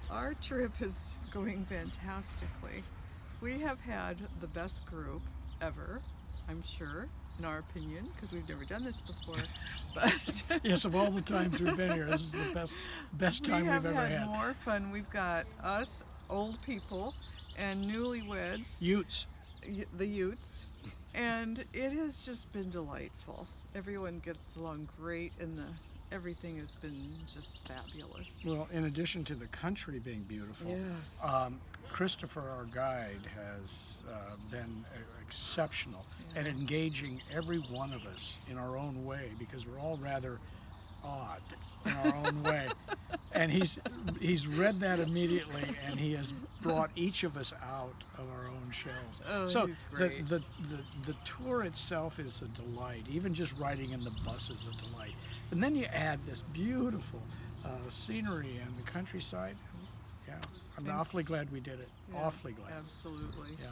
Our trip is going fantastically. We have had the best group ever, I'm sure, in our opinion, because we've never done this before. But Yes, of all the times we've been here, this is the best we time we've have ever had had. more fun. We've got us, old people, and newlyweds, Utes. the Utes, and it has just been delightful. Everyone gets along great, and everything has been just fabulous. Well, in addition to the country being beautiful, Yes. Christopher, our guide, has been exceptional Yeah. at engaging every one of us in our own way because we're all rather odd in our own way. And he's read that immediately, and he has brought each of us out of our own shells. Oh, So he's the great. the, the tour itself is a delight. Even just riding in the bus is a delight. And then you add this beautiful scenery and the countryside. Yeah, I'm And awfully glad we did it. yeah, Awfully glad. absolutely. Yeah.